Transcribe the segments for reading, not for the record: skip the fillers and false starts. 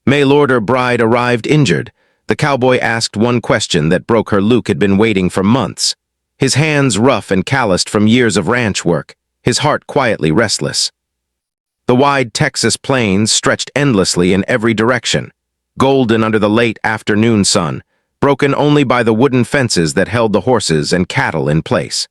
Maylord or bride arrived injured. The cowboy asked one question that broke her. Luke had been waiting for months. His hands rough and calloused from years of ranch work, his heart quietly restless. The wide Texas plains stretched endlessly in every direction, golden under the late afternoon sun, broken only by the wooden fences that held the horses and cattle in place.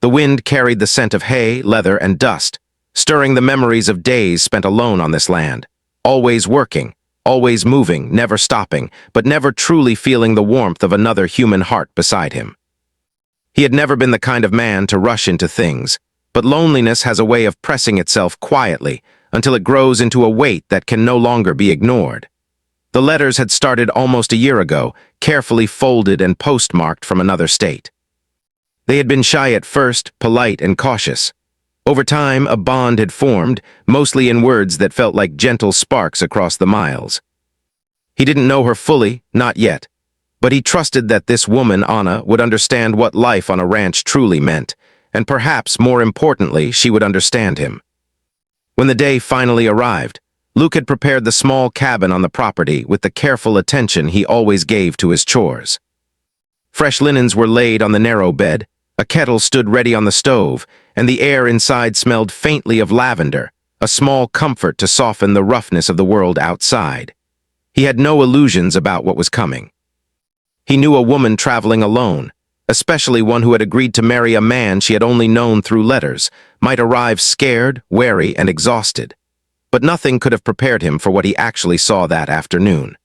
The wind carried the scent of hay, leather, and dust, stirring the memories of days spent alone on this land, always working, always moving, never stopping, but never truly feeling the warmth of another human heart beside him. He had never been the kind of man to rush into things, but loneliness has a way of pressing itself quietly until it grows into a weight that can no longer be ignored. The letters had started almost a year ago, carefully folded and postmarked from another state. They had been shy at first, polite and cautious. Over time, a bond had formed, mostly in words that felt like gentle sparks across the miles. He didn't know her fully, not yet, but he trusted that this woman, Anna, would understand what life on a ranch truly meant, and perhaps, more importantly, she would understand him. When the day finally arrived, Luke had prepared the small cabin on the property with the careful attention he always gave to his chores. Fresh linens were laid on the narrow bed, a kettle stood ready on the stove, and the air inside smelled faintly of lavender, a small comfort to soften the roughness of the world outside. He had no illusions about what was coming. He knew a woman traveling alone, especially one who had agreed to marry a man she had only known through letters, might arrive scared, wary, and exhausted. But nothing could have prepared him for what he actually saw that afternoon.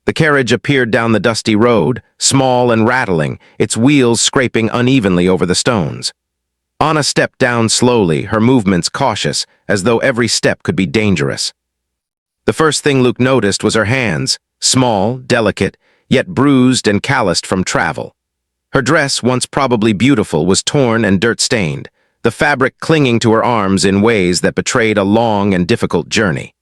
The carriage appeared down the dusty road, small and rattling, its wheels scraping unevenly over the stones. Anna stepped down slowly, her movements cautious, as though every step could be dangerous. The first thing Luke noticed was her hands, small, delicate, yet bruised and calloused from travel. Her dress, once probably beautiful, was torn and dirt-stained, the fabric clinging to her arms in ways that betrayed a long and difficult journey.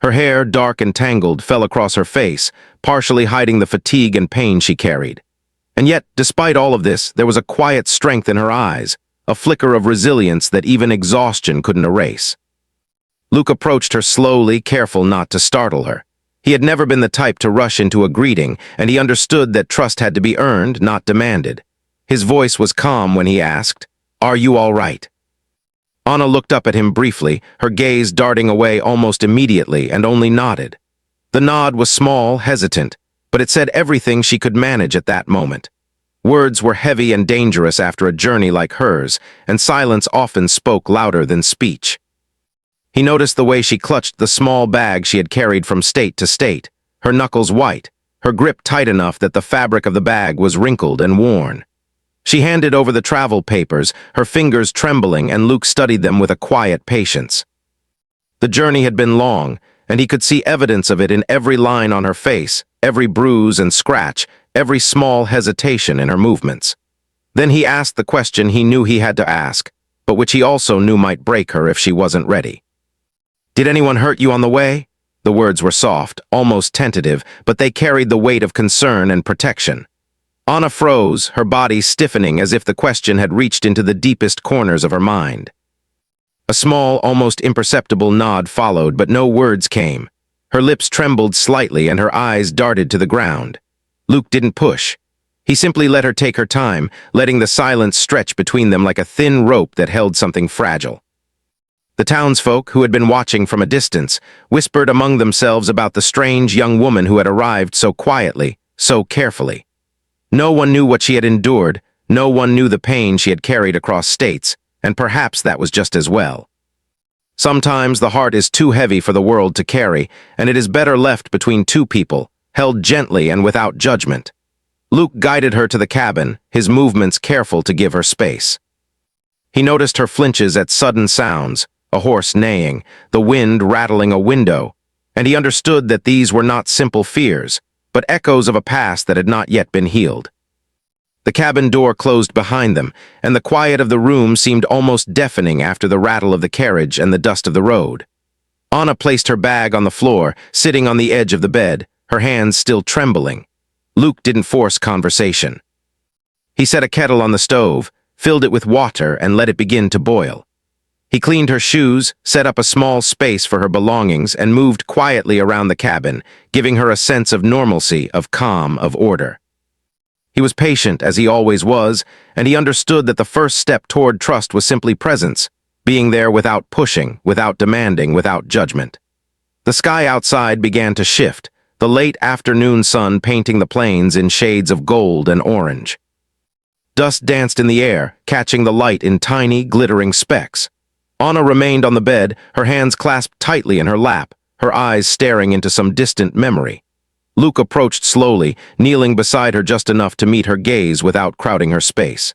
Her hair, dark and tangled, fell across her face, partially hiding the fatigue and pain she carried. And yet, despite all of this, there was a quiet strength in her eyes, a flicker of resilience that even exhaustion couldn't erase. Luke approached her slowly, careful not to startle her. He had never been the type to rush into a greeting, and he understood that trust had to be earned, not demanded. His voice was calm when he asked, "Are you all right?" Anna looked up at him briefly, her gaze darting away almost immediately, and only nodded. The nod was small, hesitant, but it said everything she could manage at that moment. Words were heavy and dangerous after a journey like hers, and silence often spoke louder than speech. He noticed the way she clutched the small bag she had carried from state to state, her knuckles white, her grip tight enough that the fabric of the bag was wrinkled and worn. She handed over the travel papers, her fingers trembling, and Luke studied them with a quiet patience. The journey had been long, and he could see evidence of it in every line on her face, every bruise and scratch, every small hesitation in her movements. Then he asked the question he knew he had to ask, but which he also knew might break her if she wasn't ready. "Did anyone hurt you on the way?" The words were soft, almost tentative, but they carried the weight of concern and protection. Anna froze, her body stiffening as if the question had reached into the deepest corners of her mind. A small, almost imperceptible nod followed, but no words came. Her lips trembled slightly and her eyes darted to the ground. Luke didn't push. He simply let her take her time, letting the silence stretch between them like a thin rope that held something fragile. The townsfolk, who had been watching from a distance, whispered among themselves about the strange young woman who had arrived so quietly, so carefully. No one knew what she had endured, no one knew the pain she had carried across states, and perhaps that was just as well. Sometimes the heart is too heavy for the world to carry, and it is better left between two people, held gently and without judgment. Luke guided her to the cabin, his movements careful to give her space. He noticed her flinches at sudden sounds, a horse neighing, the wind rattling a window, and he understood that these were not simple fears, but echoes of a past that had not yet been healed. The cabin door closed behind them, and the quiet of the room seemed almost deafening after the rattle of the carriage and the dust of the road. Anna placed her bag on the floor, sitting on the edge of the bed, her hands still trembling. Luke didn't force conversation. He set a kettle on the stove, filled it with water, and let it begin to boil. He cleaned her shoes, set up a small space for her belongings, and moved quietly around the cabin, giving her a sense of normalcy, of calm, of order. He was patient, as he always was, and he understood that the first step toward trust was simply presence, being there without pushing, without demanding, without judgment. The sky outside began to shift, the late afternoon sun painting the plains in shades of gold and orange. Dust danced in the air, catching the light in tiny, glittering specks. Anna remained on the bed, her hands clasped tightly in her lap, her eyes staring into some distant memory. Luke approached slowly, kneeling beside her just enough to meet her gaze without crowding her space.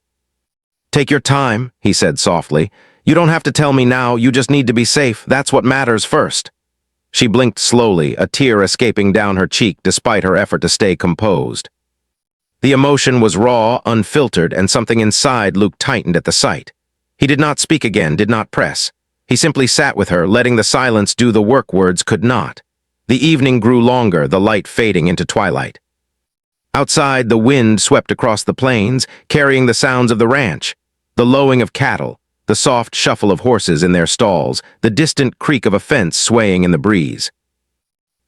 "Take your time," he said softly. "You don't have to tell me now, you just need to be safe. That's what matters first." She blinked slowly, a tear escaping down her cheek despite her effort to stay composed. The emotion was raw, unfiltered, and something inside Luke tightened at the sight. He did not speak again, did not press. He simply sat with her, letting the silence do the work words could not. The evening grew longer, the light fading into twilight. Outside, the wind swept across the plains, carrying the sounds of the ranch, the lowing of cattle, the soft shuffle of horses in their stalls, the distant creak of a fence swaying in the breeze.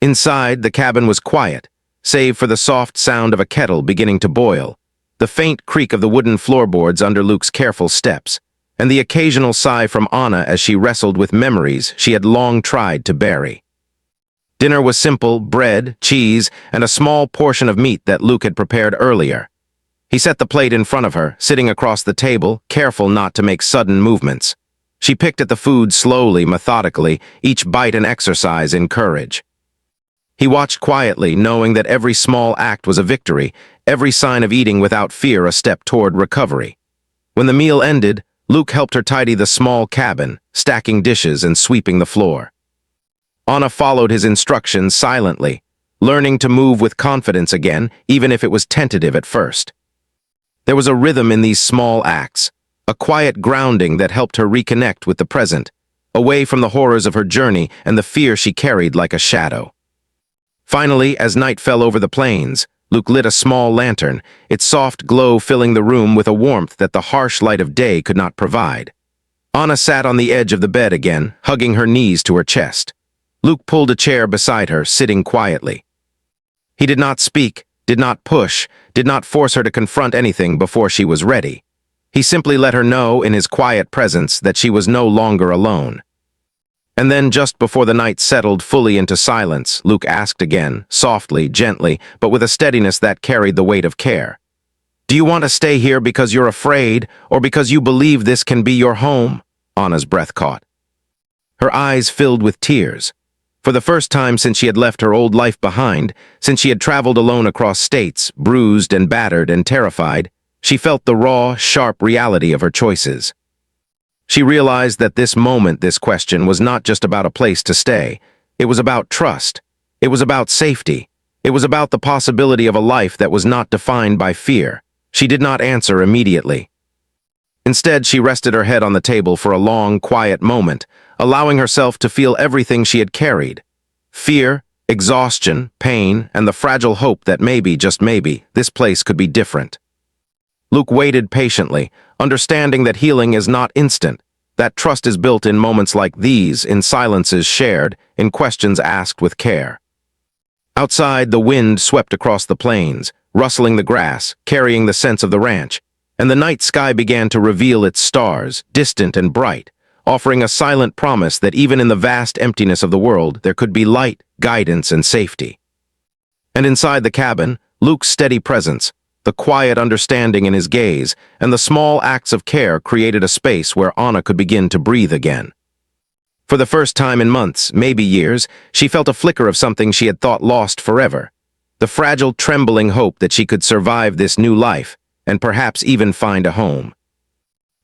Inside, the cabin was quiet, save for the soft sound of a kettle beginning to boil, the faint creak of the wooden floorboards under Luke's careful steps, and the occasional sigh from Anna as she wrestled with memories she had long tried to bury. Dinner was simple: bread, cheese, and a small portion of meat that Luke had prepared earlier. He set the plate in front of her, sitting across the table, careful not to make sudden movements. She picked at the food slowly, methodically, each bite an exercise in courage. He watched quietly, knowing that every small act was a victory, every sign of eating without fear a step toward recovery. When the meal ended, Luke helped her tidy the small cabin, stacking dishes and sweeping the floor. Anna followed his instructions silently, learning to move with confidence again, even if it was tentative at first. There was a rhythm in these small acts, a quiet grounding that helped her reconnect with the present, away from the horrors of her journey and the fear she carried like a shadow. Finally, as night fell over the plains, Luke lit a small lantern, its soft glow filling the room with a warmth that the harsh light of day could not provide. Anna sat on the edge of the bed again, hugging her knees to her chest. Luke pulled a chair beside her, sitting quietly. He did not speak, did not push, did not force her to confront anything before she was ready. He simply let her know in his quiet presence that she was no longer alone. And then, just before the night settled fully into silence, Luke asked again, softly, gently, but with a steadiness that carried the weight of care. "Do you want to stay here because you're afraid, or because you believe this can be your home?" Anna's breath caught. Her eyes filled with tears. For the first time since she had left her old life behind, since she had traveled alone across states, bruised and battered and terrified, she felt the raw, sharp reality of her choices. She realized that this moment, this question, was not just about a place to stay. It was about trust. It was about safety. It was about the possibility of a life that was not defined by fear. She did not answer immediately. Instead, she rested her head on the table for a long, quiet moment, allowing herself to feel everything she had carried. Fear, exhaustion, pain, and the fragile hope that maybe, just maybe, this place could be different. Luke waited patiently, understanding that healing is not instant, that trust is built in moments like these, in silences shared, in questions asked with care. Outside, the wind swept across the plains, rustling the grass, carrying the scents of the ranch, and the night sky began to reveal its stars, distant and bright, offering a silent promise that even in the vast emptiness of the world, there could be light, guidance, and safety. And inside the cabin, Luke's steady presence, the quiet understanding in his gaze, and the small acts of care created a space where Anna could begin to breathe again. For the first time in months, maybe years, she felt a flicker of something she had thought lost forever, the fragile, trembling hope that she could survive this new life, and perhaps even find a home.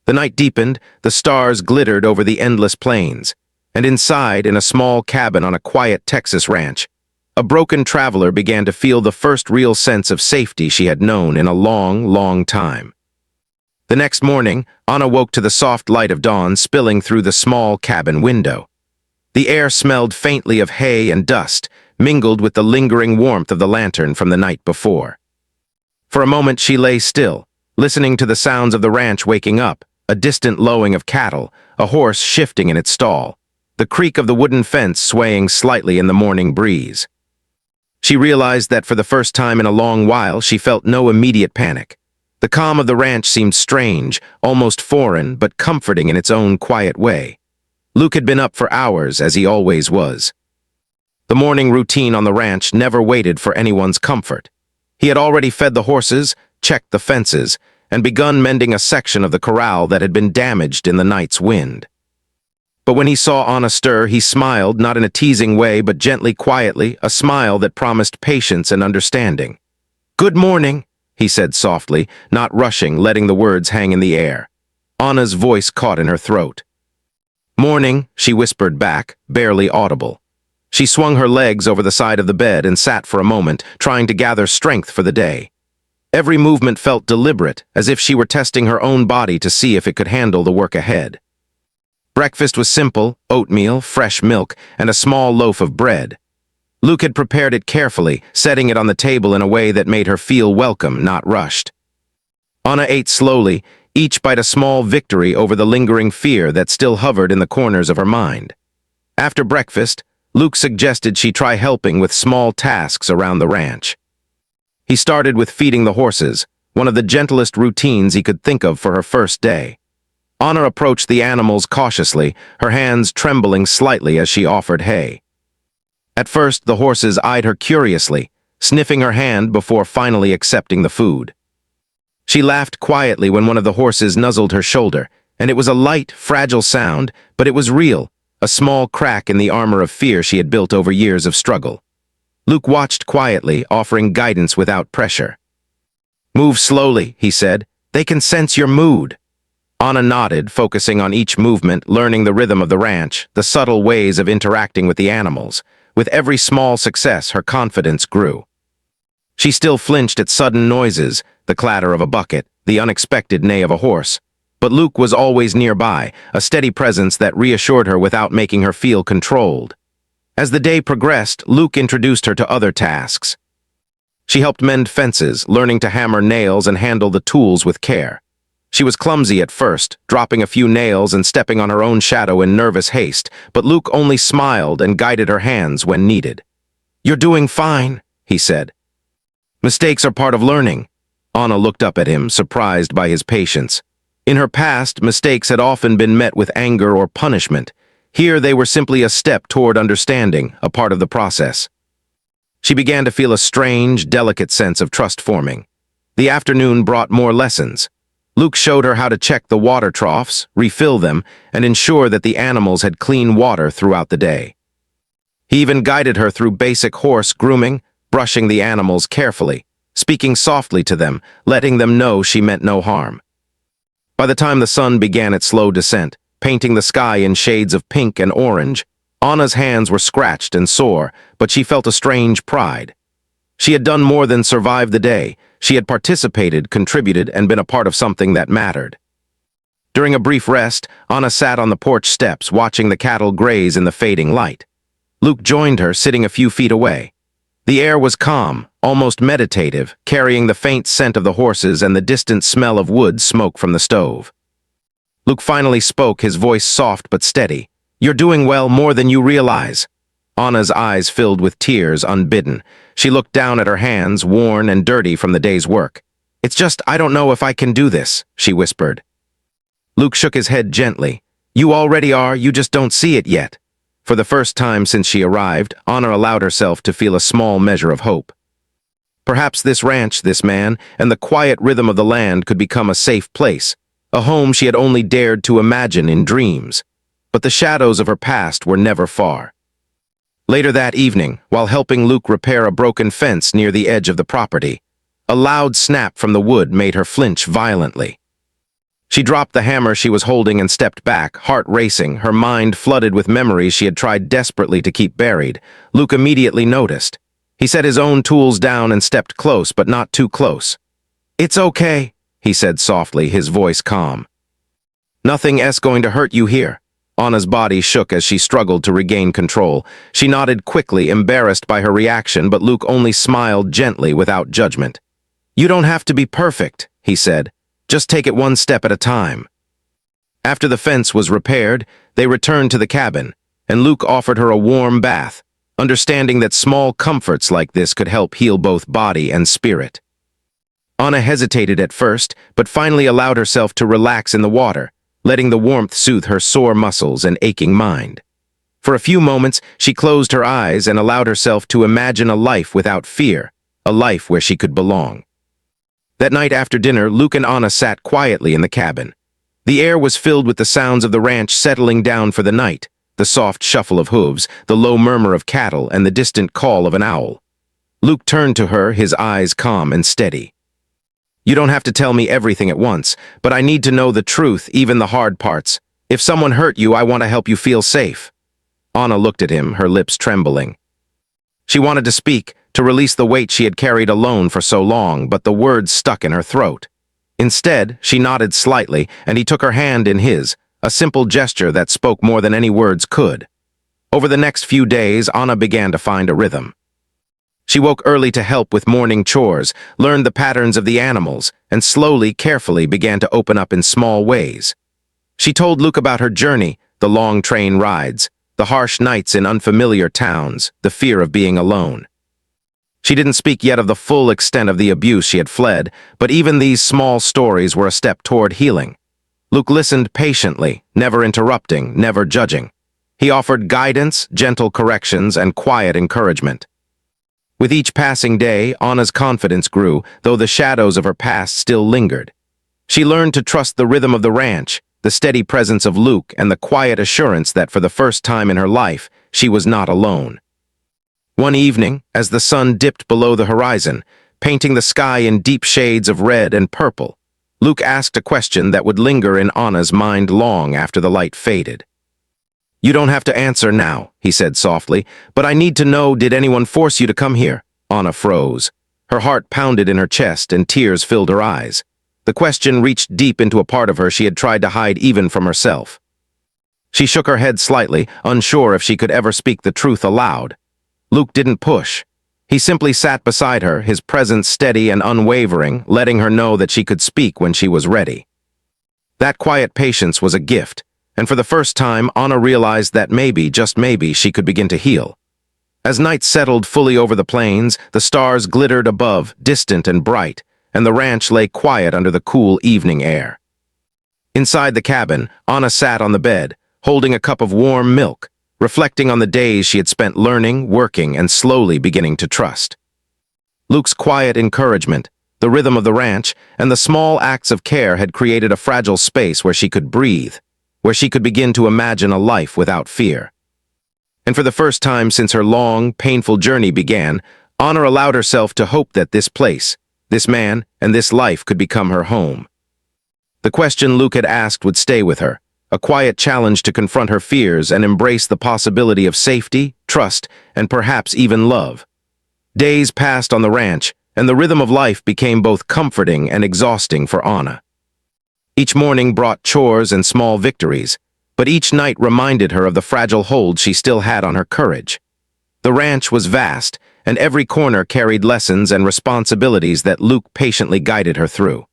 The night deepened, the stars glittered over the endless plains, and inside, in a small cabin on a quiet Texas ranch, a broken traveler began to feel the first real sense of safety she had known in a long, long time. The next morning, Anna woke to the soft light of dawn spilling through the small cabin window. The air smelled faintly of hay and dust, mingled with the lingering warmth of the lantern from the night before. For a moment she lay still, listening to the sounds of the ranch waking up, a distant lowing of cattle, a horse shifting in its stall, the creak of the wooden fence swaying slightly in the morning breeze. She realized that for the first time in a long while she felt no immediate panic. The calm of the ranch seemed strange, almost foreign, but comforting in its own quiet way. Luke had been up for hours, as he always was. The morning routine on the ranch never waited for anyone's comfort. He had already fed the horses, checked the fences, and begun mending a section of the corral that had been damaged in the night's wind. But when he saw Anna stir, he smiled, not in a teasing way, but gently, quietly, a smile that promised patience and understanding. "Good morning," he said softly, not rushing, letting the words hang in the air. Anna's voice caught in her throat. "Morning," she whispered back, barely audible. She swung her legs over the side of the bed and sat for a moment, trying to gather strength for the day. Every movement felt deliberate, as if she were testing her own body to see if it could handle the work ahead. Breakfast was simple: oatmeal, fresh milk, and a small loaf of bread. Luke had prepared it carefully, setting it on the table in a way that made her feel welcome, not rushed. Anna ate slowly, each bite a small victory over the lingering fear that still hovered in the corners of her mind. After breakfast, Luke suggested she try helping with small tasks around the ranch. He started with feeding the horses, one of the gentlest routines he could think of for her first day. Anna approached the animals cautiously, her hands trembling slightly as she offered hay. At first, the horses eyed her curiously, sniffing her hand before finally accepting the food. She laughed quietly when one of the horses nuzzled her shoulder, and it was a light, fragile sound, but it was real, a small crack in the armor of fear she had built over years of struggle. Luke watched quietly, offering guidance without pressure. "Move slowly," he said. "They can sense your mood." Anna nodded, focusing on each movement, learning the rhythm of the ranch, the subtle ways of interacting with the animals. With every small success, her confidence grew. She still flinched at sudden noises, the clatter of a bucket, the unexpected neigh of a horse. But Luke was always nearby, a steady presence that reassured her without making her feel controlled. As the day progressed, Luke introduced her to other tasks. She helped mend fences, learning to hammer nails and handle the tools with care. She was clumsy at first, dropping a few nails and stepping on her own shadow in nervous haste, but Luke only smiled and guided her hands when needed. "You're doing fine," he said. "Mistakes are part of learning." Anna looked up at him, surprised by his patience. In her past, mistakes had often been met with anger or punishment. Here they were simply a step toward understanding, a part of the process. She began to feel a strange, delicate sense of trust forming. The afternoon brought more lessons. Luke showed her how to check the water troughs, refill them, and ensure that the animals had clean water throughout the day. He even guided her through basic horse grooming, brushing the animals carefully, speaking softly to them, letting them know she meant no harm. By the time the sun began its slow descent, painting the sky in shades of pink and orange, Anna's hands were scratched and sore, but she felt a strange pride. She had done more than survive the day. She had participated, contributed, and been a part of something that mattered. During a brief rest, Anna sat on the porch steps, watching the cattle graze in the fading light. Luke joined her, sitting a few feet away. The air was calm, almost meditative, carrying the faint scent of the horses and the distant smell of wood smoke from the stove. Luke finally spoke, his voice soft but steady. "You're doing well, more than you realize." Anna's eyes filled with tears, unbidden. She looked down at her hands, worn and dirty from the day's work. "It's just, I don't know if I can do this," she whispered. Luke shook his head gently. "You already are, you just don't see it yet." For the first time since she arrived, Anna allowed herself to feel a small measure of hope. Perhaps this ranch, this man, and the quiet rhythm of the land could become a safe place, a home she had only dared to imagine in dreams. But the shadows of her past were never far. Later that evening, while helping Luke repair a broken fence near the edge of the property, a loud snap from the wood made her flinch violently. She dropped the hammer she was holding and stepped back, heart racing, her mind flooded with memories she had tried desperately to keep buried. Luke immediately noticed. He set his own tools down and stepped close, but not too close. "It's okay," he said softly, his voice calm. "Nothing's going to hurt you here." Anna's body shook as she struggled to regain control. She nodded quickly, embarrassed by her reaction, but Luke only smiled gently without judgment. "You don't have to be perfect," he said. "Just take it one step at a time." After the fence was repaired, they returned to the cabin, and Luke offered her a warm bath, understanding that small comforts like this could help heal both body and spirit. Anna hesitated at first, but finally allowed herself to relax in the water, letting the warmth soothe her sore muscles and aching mind. For a few moments, she closed her eyes and allowed herself to imagine a life without fear, a life where she could belong. That night after dinner, Luke and Anna sat quietly in the cabin. The air was filled with the sounds of the ranch settling down for the night, the soft shuffle of hooves, the low murmur of cattle, and the distant call of an owl. Luke turned to her, his eyes calm and steady. "You don't have to tell me everything at once, but I need to know the truth, even the hard parts. If someone hurt you, I want to help you feel safe." Anna looked at him, her lips trembling. She wanted to speak, to release the weight she had carried alone for so long, but the words stuck in her throat. Instead, she nodded slightly, and he took her hand in his, a simple gesture that spoke more than any words could. Over the next few days, Anna began to find a rhythm. She woke early to help with morning chores, learned the patterns of the animals, and slowly, carefully began to open up in small ways. She told Luke about her journey, the long train rides, the harsh nights in unfamiliar towns, the fear of being alone. She didn't speak yet of the full extent of the abuse she had fled, but even these small stories were a step toward healing. Luke listened patiently, never interrupting, never judging. He offered guidance, gentle corrections, and quiet encouragement. With each passing day, Anna's confidence grew, though the shadows of her past still lingered. She learned to trust the rhythm of the ranch, the steady presence of Luke, and the quiet assurance that for the first time in her life, she was not alone. One evening, as the sun dipped below the horizon, painting the sky in deep shades of red and purple, Luke asked a question that would linger in Anna's mind long after the light faded. "You don't have to answer now," he said softly, "but I need to know, did anyone force you to come here?" Anna froze. Her heart pounded in her chest and tears filled her eyes. The question reached deep into a part of her she had tried to hide even from herself. She shook her head slightly, unsure if she could ever speak the truth aloud. Luke didn't push. He simply sat beside her, his presence steady and unwavering, letting her know that she could speak when she was ready. That quiet patience was a gift, and for the first time, Anna realized that maybe, just maybe, she could begin to heal. As night settled fully over the plains, the stars glittered above, distant and bright, and the ranch lay quiet under the cool evening air. Inside the cabin, Anna sat on the bed, holding a cup of warm milk, reflecting on the days she had spent learning, working, and slowly beginning to trust. Luke's quiet encouragement, the rhythm of the ranch, and the small acts of care had created a fragile space where she could breathe, where she could begin to imagine a life without fear. And for the first time since her long, painful journey began, Anna allowed herself to hope that this place, this man, and this life could become her home. The question Luke had asked would stay with her, a quiet challenge to confront her fears and embrace the possibility of safety, trust, and perhaps even love. Days passed on the ranch, and the rhythm of life became both comforting and exhausting for Anna. Each morning brought chores and small victories, but each night reminded her of the fragile hold she still had on her courage. The ranch was vast, and every corner carried lessons and responsibilities that Luke patiently guided her through.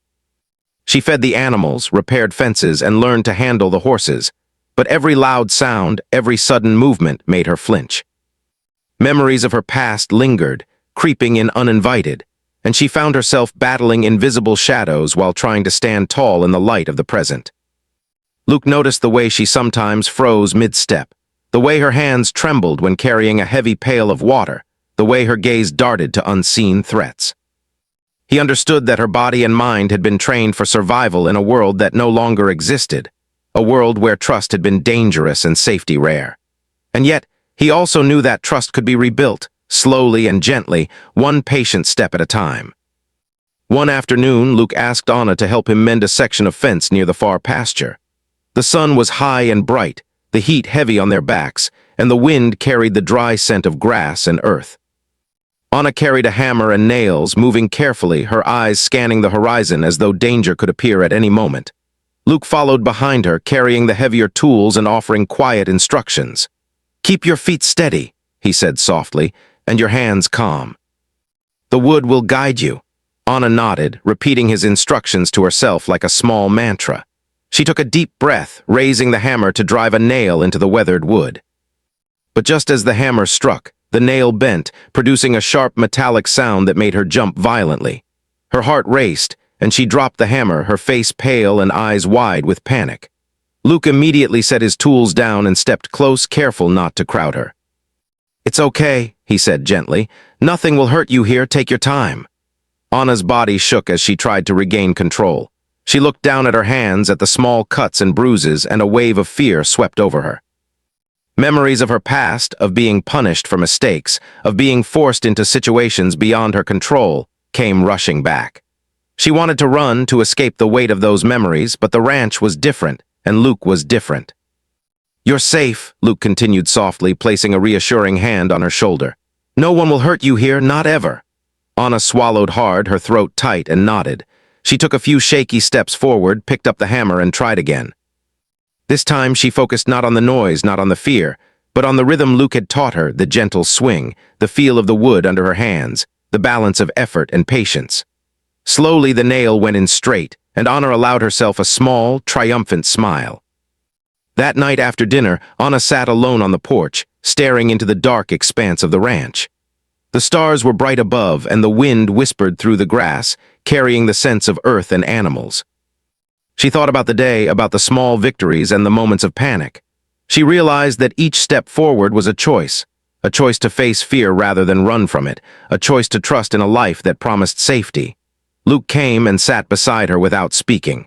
She fed the animals, repaired fences, and learned to handle the horses, but every loud sound, every sudden movement made her flinch. Memories of her past lingered, creeping in uninvited, and she found herself battling invisible shadows while trying to stand tall in the light of the present. Luke noticed the way she sometimes froze mid-step, the way her hands trembled when carrying a heavy pail of water, the way her gaze darted to unseen threats. He understood that her body and mind had been trained for survival in a world that no longer existed, a world where trust had been dangerous and safety rare. And yet, he also knew that trust could be rebuilt, slowly and gently, one patient step at a time. One afternoon, Luke asked Anna to help him mend a section of fence near the far pasture. The sun was high and bright, the heat heavy on their backs, and the wind carried the dry scent of grass and earth. Anna carried a hammer and nails, moving carefully, her eyes scanning the horizon as though danger could appear at any moment. Luke followed behind her, carrying the heavier tools and offering quiet instructions. "Keep your feet steady," he said softly, "and your hands calm. The wood will guide you." Anna nodded, repeating his instructions to herself like a small mantra. She took a deep breath, raising the hammer to drive a nail into the weathered wood. But just as the hammer struck, the nail bent, producing a sharp metallic sound that made her jump violently. Her heart raced, and she dropped the hammer, her face pale and eyes wide with panic. Luke immediately set his tools down and stepped close, careful not to crowd her. "It's okay," he said gently. "Nothing will hurt you here, take your time." Anna's body shook as she tried to regain control. She looked down at her hands, at the small cuts and bruises, and a wave of fear swept over her. Memories of her past, of being punished for mistakes, of being forced into situations beyond her control, came rushing back. She wanted to run to escape the weight of those memories, but the ranch was different, and Luke was different. "You're safe," Luke continued softly, placing a reassuring hand on her shoulder. "No one will hurt you here, not ever." Anna swallowed hard, her throat tight, and nodded. She took a few shaky steps forward, picked up the hammer, and tried again. This time she focused not on the noise, not on the fear, but on the rhythm Luke had taught her, the gentle swing, the feel of the wood under her hands, the balance of effort and patience. Slowly the nail went in straight, and Anna allowed herself a small, triumphant smile. That night after dinner, Anna sat alone on the porch, staring into the dark expanse of the ranch. The stars were bright above, and the wind whispered through the grass, carrying the sense of earth and animals. She thought about the day, about the small victories and the moments of panic. She realized that each step forward was a choice to face fear rather than run from it, a choice to trust in a life that promised safety. Luke came and sat beside her without speaking.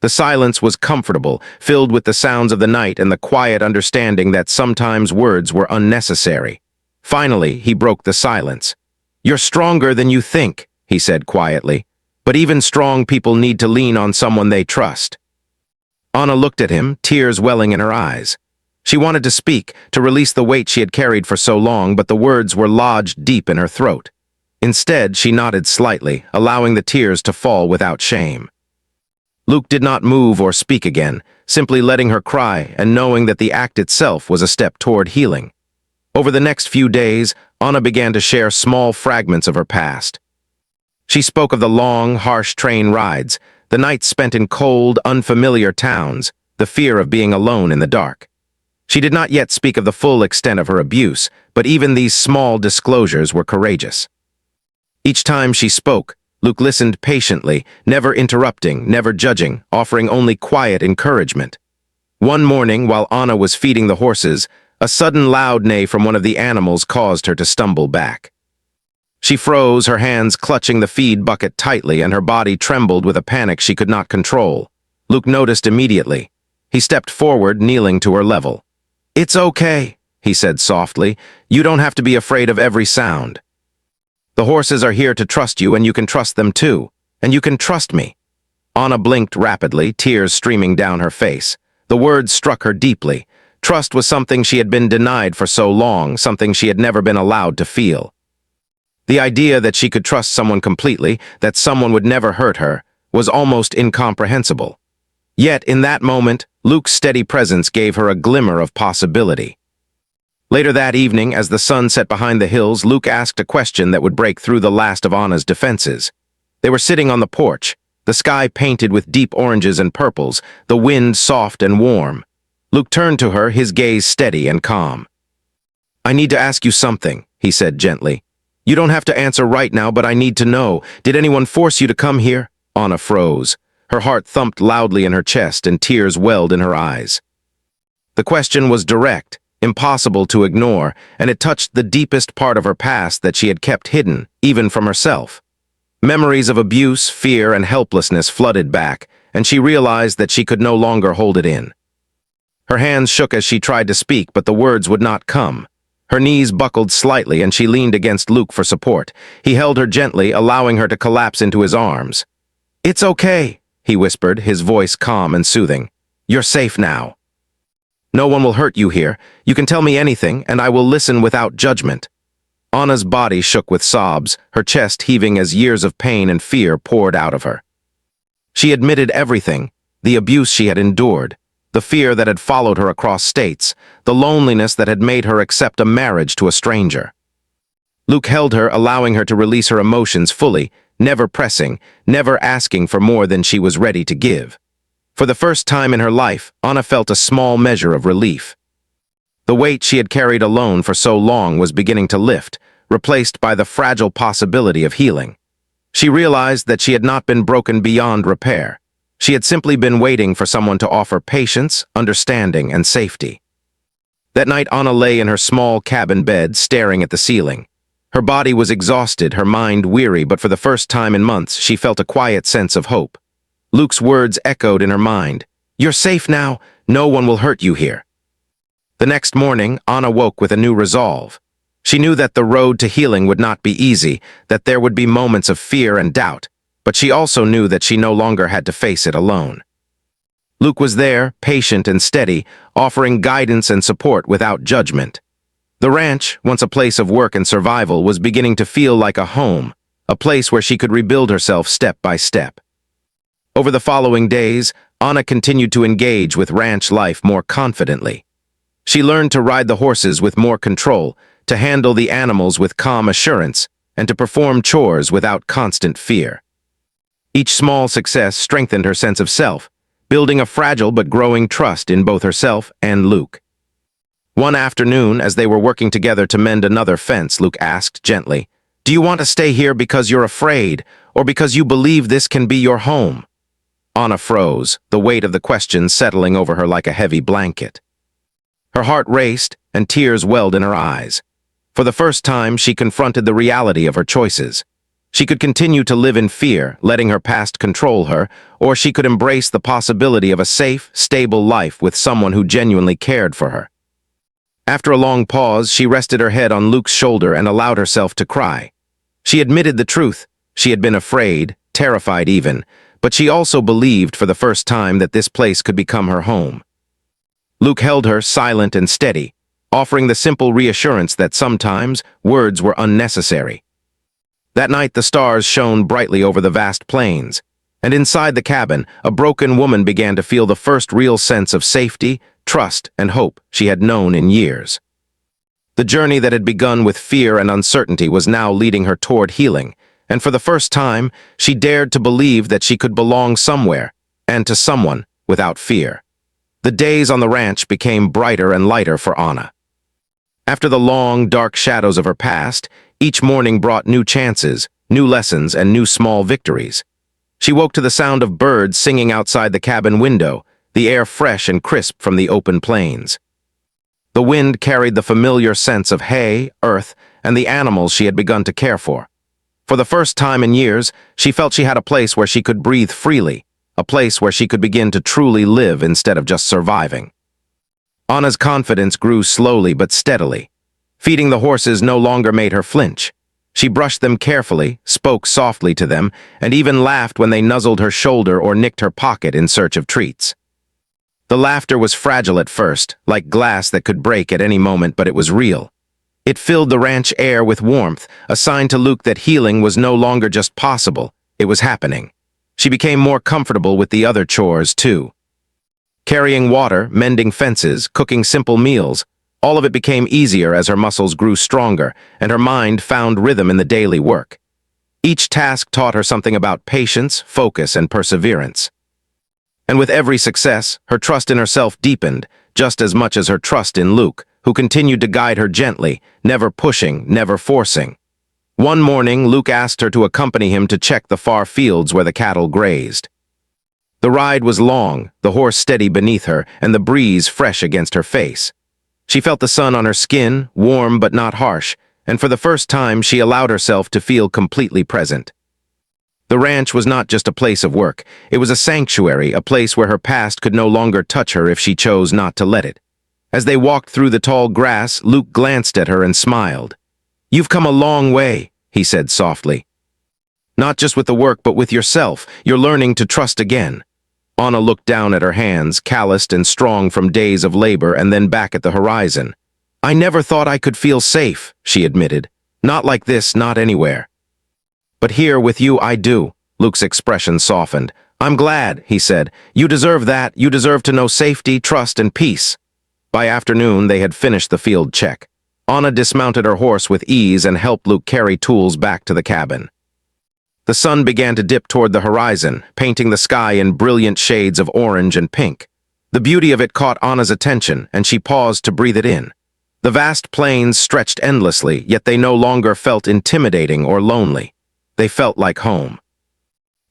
The silence was comfortable, filled with the sounds of the night and the quiet understanding that sometimes words were unnecessary. Finally, he broke the silence. "You're stronger than you think," he said quietly. "But even strong people need to lean on someone they trust." Anna looked at him, tears welling in her eyes. She wanted to speak, to release the weight she had carried for so long, but the words were lodged deep in her throat. Instead, she nodded slightly, allowing the tears to fall without shame. Luke did not move or speak again, simply letting her cry and knowing that the act itself was a step toward healing. Over the next few days, Anna began to share small fragments of her past. She spoke of the long, harsh train rides, the nights spent in cold, unfamiliar towns, the fear of being alone in the dark. She did not yet speak of the full extent of her abuse, but even these small disclosures were courageous. Each time she spoke, Luke listened patiently, never interrupting, never judging, offering only quiet encouragement. One morning, while Anna was feeding the horses, a sudden loud neigh from one of the animals caused her to stumble back. She froze, her hands clutching the feed bucket tightly, and her body trembled with a panic she could not control. Luke noticed immediately. He stepped forward, kneeling to her level. "It's okay," he said softly. "You don't have to be afraid of every sound. The horses are here to trust you, and you can trust them too. And you can trust me." Anna blinked rapidly, tears streaming down her face. The words struck her deeply. Trust was something she had been denied for so long, something she had never been allowed to feel. The idea that she could trust someone completely, that someone would never hurt her, was almost incomprehensible. Yet, in that moment, Luke's steady presence gave her a glimmer of possibility. Later that evening, as the sun set behind the hills, Luke asked a question that would break through the last of Anna's defenses. They were sitting on the porch, the sky painted with deep oranges and purples, the wind soft and warm. Luke turned to her, his gaze steady and calm. "I need to ask you something," he said gently. "You don't have to answer right now, but I need to know. Did anyone force you to come here?" Anna froze. Her heart thumped loudly in her chest and tears welled in her eyes. The question was direct, impossible to ignore, and it touched the deepest part of her past that she had kept hidden, even from herself. Memories of abuse, fear, and helplessness flooded back, and she realized that she could no longer hold it in. Her hands shook as she tried to speak, but the words would not come. Her knees buckled slightly, and she leaned against Luke for support. He held her gently, allowing her to collapse into his arms. "It's okay," he whispered, his voice calm and soothing. "You're safe now. No one will hurt you here. You can tell me anything, and I will listen without judgment." Anna's body shook with sobs, her chest heaving as years of pain and fear poured out of her. She admitted everything, the abuse she had endured, the fear that had followed her across states, the loneliness that had made her accept a marriage to a stranger. Luke held her, allowing her to release her emotions fully, never pressing, never asking for more than she was ready to give. For the first time in her life, Anna felt a small measure of relief. The weight she had carried alone for so long was beginning to lift, replaced by the fragile possibility of healing. She realized that she had not been broken beyond repair. She had simply been waiting for someone to offer patience, understanding, and safety. That night, Anna lay in her small cabin bed, staring at the ceiling. Her body was exhausted, her mind weary, but for the first time in months, she felt a quiet sense of hope. Luke's words echoed in her mind. "You're safe now. No one will hurt you here." The next morning, Anna woke with a new resolve. She knew that the road to healing would not be easy, that there would be moments of fear and doubt, but she also knew that she no longer had to face it alone. Luke was there, patient and steady, offering guidance and support without judgment. The ranch, once a place of work and survival, was beginning to feel like a home, a place where she could rebuild herself step by step. Over the following days, Anna continued to engage with ranch life more confidently. She learned to ride the horses with more control, to handle the animals with calm assurance, and to perform chores without constant fear. Each small success strengthened her sense of self, building a fragile but growing trust in both herself and Luke. One afternoon, as they were working together to mend another fence, Luke asked gently, "Do you want to stay here because you're afraid, or because you believe this can be your home?" Anna froze, the weight of the question settling over her like a heavy blanket. Her heart raced, and tears welled in her eyes. For the first time, she confronted the reality of her choices. She could continue to live in fear, letting her past control her, or she could embrace the possibility of a safe, stable life with someone who genuinely cared for her. After a long pause, she rested her head on Luke's shoulder and allowed herself to cry. She admitted the truth. She had been afraid, terrified even, but she also believed for the first time that this place could become her home. Luke held her, silent and steady, offering the simple reassurance that sometimes words were unnecessary. That night the stars shone brightly over the vast plains, and inside the cabin, a broken woman began to feel the first real sense of safety, trust, and hope she had known in years. The journey that had begun with fear and uncertainty was now leading her toward healing, and for the first time, she dared to believe that she could belong somewhere, and to someone, without fear. The days on the ranch became brighter and lighter for Anna. After the long, dark shadows of her past, each morning brought new chances, new lessons, and new small victories. She woke to the sound of birds singing outside the cabin window, the air fresh and crisp from the open plains. The wind carried the familiar sense of hay, earth, and the animals she had begun to care for. For the first time in years, she felt she had a place where she could breathe freely, a place where she could begin to truly live instead of just surviving. Anna's confidence grew slowly but steadily. Feeding the horses no longer made her flinch. She brushed them carefully, spoke softly to them, and even laughed when they nuzzled her shoulder or nicked her pocket in search of treats. The laughter was fragile at first, like glass that could break at any moment, but it was real. It filled the ranch air with warmth, a sign to Luke that healing was no longer just possible, it was happening. She became more comfortable with the other chores, too. Carrying water, mending fences, cooking simple meals, all of it became easier as her muscles grew stronger and her mind found rhythm in the daily work. Each task taught her something about patience, focus, and perseverance. And with every success, her trust in herself deepened, just as much as her trust in Luke, who continued to guide her gently, never pushing, never forcing. One morning, Luke asked her to accompany him to check the far fields where the cattle grazed. The ride was long, the horse steady beneath her, and the breeze fresh against her face. She felt the sun on her skin, warm but not harsh, and for the first time she allowed herself to feel completely present. The ranch was not just a place of work, it was a sanctuary, a place where her past could no longer touch her if she chose not to let it. As they walked through the tall grass, Luke glanced at her and smiled. "You've come a long way," he said softly. "Not just with the work, but with yourself. You're learning to trust again." Anna looked down at her hands, calloused and strong from days of labor, and then back at the horizon. "I never thought I could feel safe," she admitted. "Not like this, not anywhere. But here with you I do." Luke's expression softened. "I'm glad," he said. "You deserve that. You deserve to know safety, trust, and peace." By afternoon, they had finished the field check. Anna dismounted her horse with ease and helped Luke carry tools back to the cabin. The sun began to dip toward the horizon, painting the sky in brilliant shades of orange and pink. The beauty of it caught Anna's attention, and she paused to breathe it in. The vast plains stretched endlessly, yet they no longer felt intimidating or lonely. They felt like home.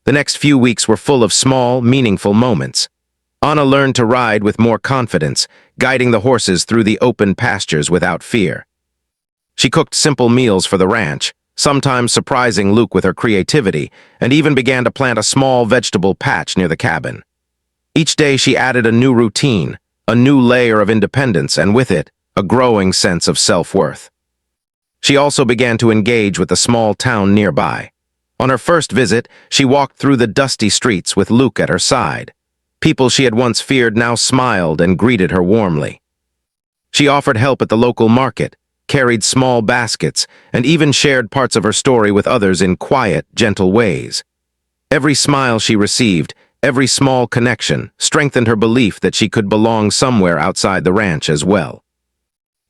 The next few weeks were full of small, meaningful moments. Anna learned to ride with more confidence, guiding the horses through the open pastures without fear. She cooked simple meals for the ranch, sometimes surprising Luke with her creativity, and even began to plant a small vegetable patch near the cabin. Each day she added a new routine, a new layer of independence, and with it, a growing sense of self-worth. She also began to engage with the small town nearby. On her first visit, she walked through the dusty streets with Luke at her side. People she had once feared now smiled and greeted her warmly. She offered help at the local market, carried small baskets, and even shared parts of her story with others in quiet, gentle ways. Every smile she received, every small connection, strengthened her belief that she could belong somewhere outside the ranch as well.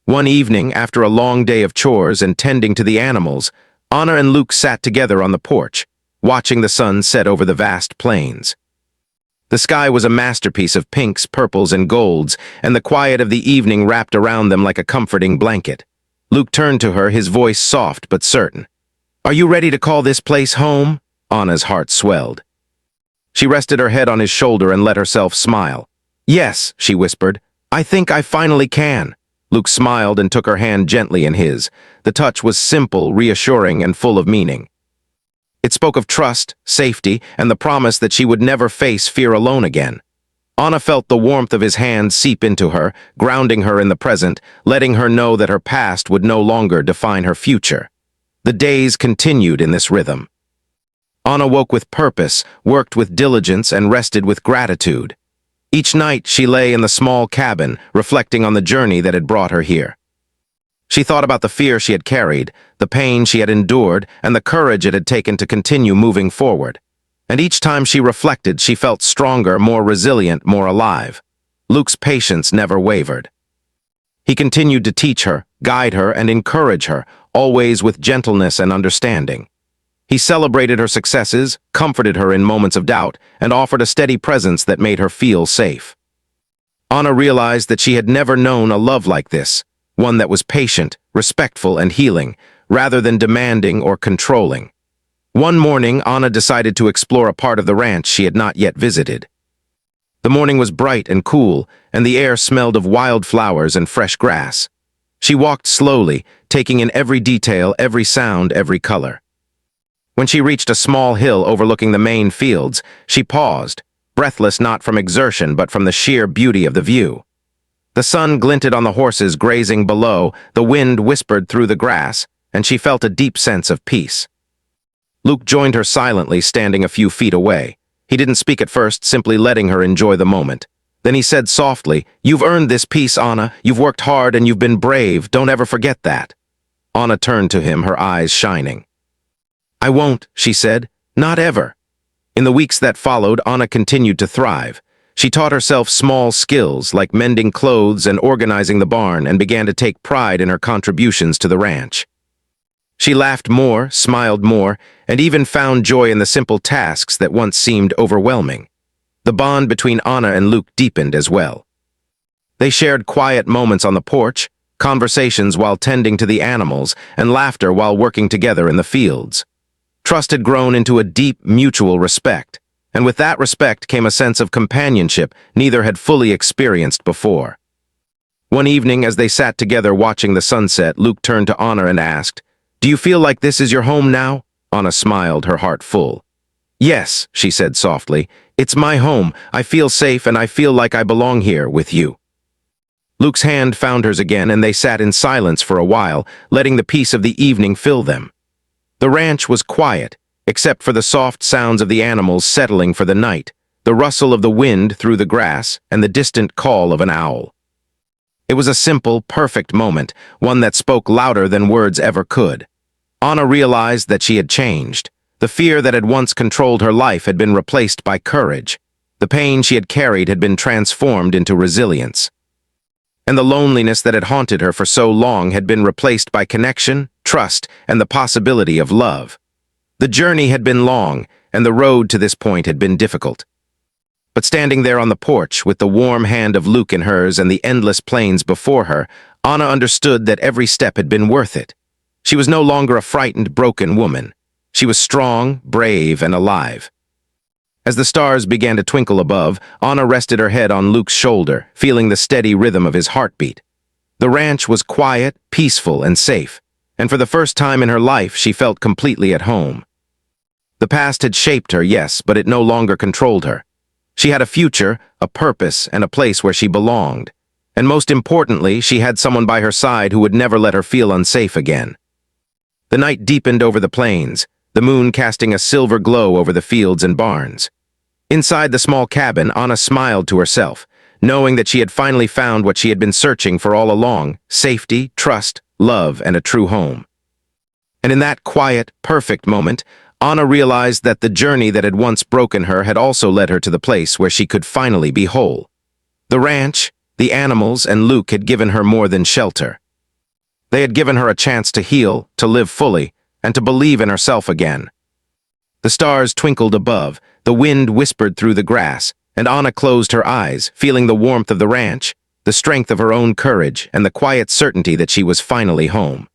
One evening, after a long day of chores and tending to the animals, Anna and Luke sat together on the porch, watching the sun set over the vast plains. The sky was a masterpiece of pinks, purples, and golds, and the quiet of the evening wrapped around them like a comforting blanket. Luke turned to her, his voice soft but certain. "Are you ready to call this place home?" Anna's heart swelled. She rested her head on his shoulder and let herself smile. "Yes," she whispered. "I think I finally can." Luke smiled and took her hand gently in his. The touch was simple, reassuring, and full of meaning. It spoke of trust, safety, and the promise that she would never face fear alone again. Anna felt the warmth of his hand seep into her, grounding her in the present, letting her know that her past would no longer define her future. The days continued in this rhythm. Anna woke with purpose, worked with diligence, and rested with gratitude. Each night she lay in the small cabin, reflecting on the journey that had brought her here. She thought about the fear she had carried, the pain she had endured, and the courage it had taken to continue moving forward. And each time she reflected, she felt stronger, more resilient, more alive. Luke's patience never wavered. He continued to teach her, guide her, and encourage her, always with gentleness and understanding. He celebrated her successes, comforted her in moments of doubt, and offered a steady presence that made her feel safe. Anna realized that she had never known a love like this, one that was patient, respectful, and healing, rather than demanding or controlling. One morning, Anna decided to explore a part of the ranch she had not yet visited. The morning was bright and cool, and the air smelled of wildflowers and fresh grass. She walked slowly, taking in every detail, every sound, every color. When she reached a small hill overlooking the main fields, she paused, breathless not from exertion but from the sheer beauty of the view. The sun glinted on the horses grazing below, the wind whispered through the grass, and she felt a deep sense of peace. Luke joined her silently, standing a few feet away. He didn't speak at first, simply letting her enjoy the moment. Then he said softly, "You've earned this peace, Anna. You've worked hard and you've been brave. Don't ever forget that." Anna turned to him, her eyes shining. "I won't," she said. "Not ever." In the weeks that followed, Anna continued to thrive. She taught herself small skills like mending clothes and organizing the barn, and began to take pride in her contributions to the ranch. She laughed more, smiled more, and even found joy in the simple tasks that once seemed overwhelming. The bond between Anna and Luke deepened as well. They shared quiet moments on the porch, conversations while tending to the animals, and laughter while working together in the fields. Trust had grown into a deep, mutual respect, and with that respect came a sense of companionship neither had fully experienced before. One evening, as they sat together watching the sunset, Luke turned to Anna and asked, "Do you feel like this is your home now?" Anna smiled, her heart full. "Yes," she said softly, "it's my home. I feel safe and I feel like I belong here with you." Luke's hand found hers again, and they sat in silence for a while, letting the peace of the evening fill them. The ranch was quiet, except for the soft sounds of the animals settling for the night, the rustle of the wind through the grass, and the distant call of an owl. It was a simple, perfect moment, one that spoke louder than words ever could. Anna realized that she had changed. The fear that had once controlled her life had been replaced by courage. The pain she had carried had been transformed into resilience. And the loneliness that had haunted her for so long had been replaced by connection, trust, and the possibility of love. The journey had been long, and the road to this point had been difficult. But standing there on the porch, with the warm hand of Luke in hers and the endless plains before her, Anna understood that every step had been worth it. She was no longer a frightened, broken woman. She was strong, brave, and alive. As the stars began to twinkle above, Anna rested her head on Luke's shoulder, feeling the steady rhythm of his heartbeat. The ranch was quiet, peaceful, and safe, and for the first time in her life she felt completely at home. The past had shaped her, yes, but it no longer controlled her. She had a future, a purpose, and a place where she belonged. And most importantly, she had someone by her side who would never let her feel unsafe again. The night deepened over the plains, the moon casting a silver glow over the fields and barns. Inside the small cabin, Anna smiled to herself, knowing that she had finally found what she had been searching for all along: safety, trust, love, and a true home. And in that quiet, perfect moment, Anna realized that the journey that had once broken her had also led her to the place where she could finally be whole. The ranch, the animals, and Luke had given her more than shelter. They had given her a chance to heal, to live fully, and to believe in herself again. The stars twinkled above, the wind whispered through the grass, and Anna closed her eyes, feeling the warmth of the ranch, the strength of her own courage, and the quiet certainty that she was finally home.